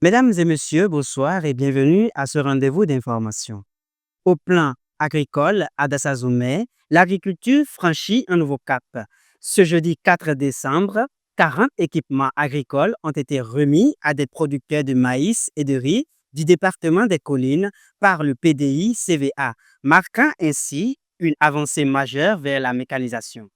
Mesdames et messieurs, bonsoir et bienvenue à ce rendez-vous d'information. Au plan agricole à Dassazoumé, l'agriculture franchit un nouveau cap. Ce jeudi 4 décembre, 40 équipements agricoles ont été remis à des producteurs de maïs et de riz du département des collines par le PDI CVA, marquant ainsi une avancée majeure vers la mécanisation.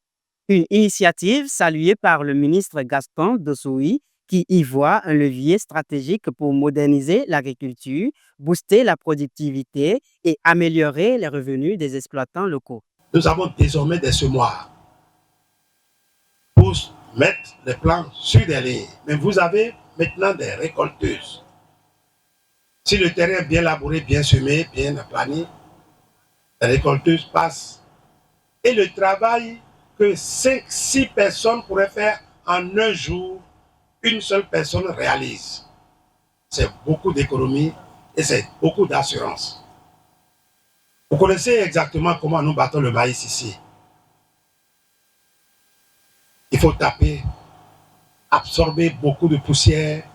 Une initiative saluée par le ministre Gaston Dossoui qui y voit un levier stratégique pour moderniser l'agriculture, booster la productivité et améliorer les revenus des exploitants locaux. Nous avons désormais des semoirs pour mettre les plants sur des lignes. Mais vous avez maintenant des récolteuses. Si le terrain est bien labouré, bien semé, bien aplani, les récolteuses passent. Et le travail que 5-6 personnes pourraient faire en un jour, une seule personne réalise. C'est beaucoup d'économie et c'est beaucoup d'assurance. Vous connaissez exactement comment nous battons le maïs ici. Il faut taper, absorber beaucoup de poussière,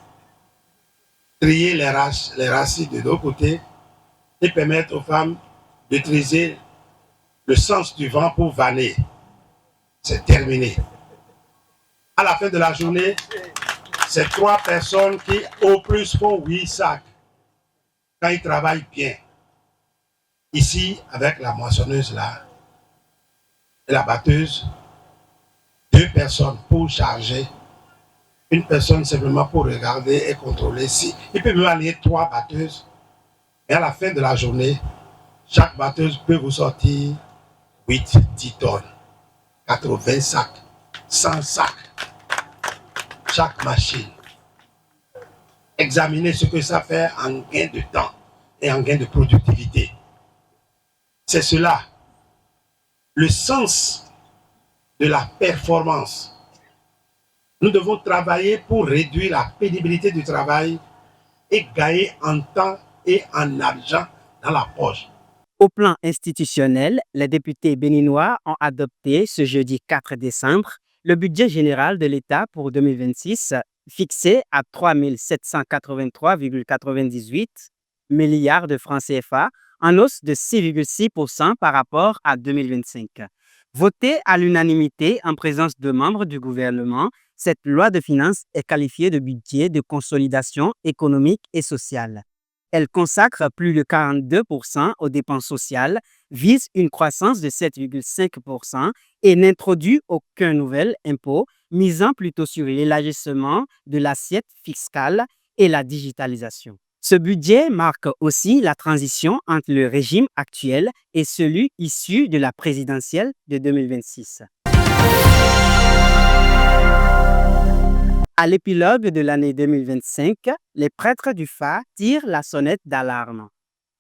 trier les racines de l'autre côté et permettre aux femmes d'utiliser le sens du vent pour vanner. C'est terminé. À la fin de la journée, c'est 3 personnes qui au plus font 8 sacs quand ils travaillent bien. Ici, avec la moissonneuse là et la batteuse, 2 personnes pour charger, une personne simplement pour regarder et contrôler. Si il peut même aller 3 batteuses. Et à la fin de la journée, chaque batteuse peut vous sortir 8-10 tonnes, 80 sacs, 100 sacs. Chaque machine. Examinez ce que ça fait en gain de temps et en gain de productivité. C'est cela, le sens de la performance. Nous devons travailler pour réduire la pénibilité du travail et gagner en temps et en argent dans la poche. Au plan institutionnel, les députés béninois ont adopté ce jeudi 4 décembre le budget général de l'État pour 2026 fixé à 3 783,98 milliards de francs CFA en hausse de 6,6% par rapport à 2025. Votée à l'unanimité en présence de membres du gouvernement, cette loi de finances est qualifiée de budget de consolidation économique et sociale. Elle consacre plus de 42% aux dépenses sociales, vise une croissance de 7,5% et n'introduit aucun nouvel impôt, misant plutôt sur l'élargissement de l'assiette fiscale et la digitalisation. Ce budget marque aussi la transition entre le régime actuel et celui issu de la présidentielle de 2026. À l'épilogue de l'année 2025, les prêtres du phare tirent la sonnette d'alarme.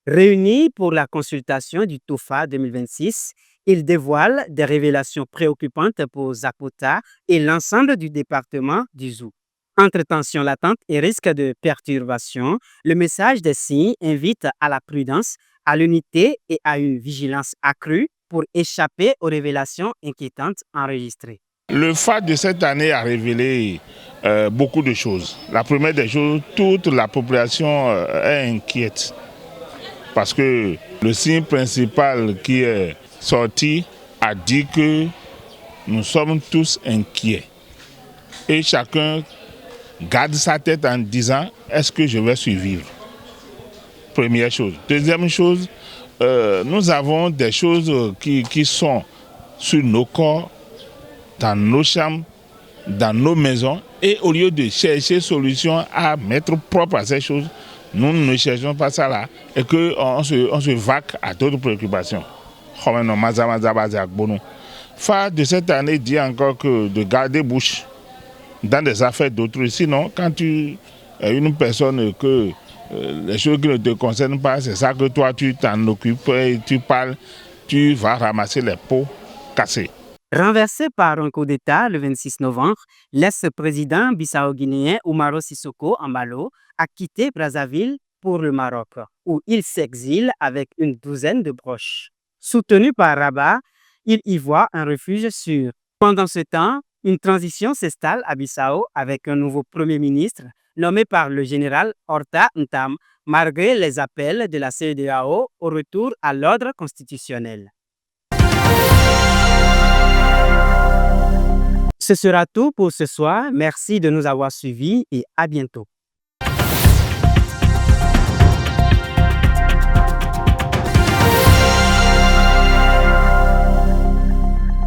Réunis pour la consultation du TOFA 2026, ils dévoilent des révélations préoccupantes pour Zapota et l'ensemble du département du Zou. Entre tensions latentes et risques de perturbation, le message des signes invite à la prudence, à l'unité et à une vigilance accrue pour échapper aux révélations inquiétantes enregistrées. Le phare de cette année a révélé beaucoup de choses. La première des choses, toute la population est inquiète parce que le signe principal qui est sorti a dit que nous sommes tous inquiets et chacun garde sa tête en disant est-ce que je vais survivre? Première chose. Deuxième chose, nous avons des choses qui sont sur nos corps, dans nos chambres, dans nos maisons, et au lieu de chercher solution à mettre propre à ces choses, nous ne cherchons pas ça là et qu'on se vaque à d'autres préoccupations. Phare de cette année dit encore que de garder bouche dans des affaires d'autrui. Sinon, quand tu es une personne que les choses qui ne te concernent pas, c'est ça que toi tu t'en occupes et tu parles, tu vas ramasser les pots cassés. Renversé par un coup d'État le 26 novembre, l'ex-président bissau-guinéen Umaro Sissoko Embalo a quitté Brazzaville pour le Maroc, où il s'exile avec une douzaine de proches. Soutenu par Rabat, il y voit un refuge sûr. Pendant ce temps, une transition s'installe à Bissau avec un nouveau Premier ministre, nommé par le général Horta Ntam, malgré les appels de la CEDEAO au retour à l'ordre constitutionnel. Ce sera tout pour ce soir. Merci de nous avoir suivis et à bientôt.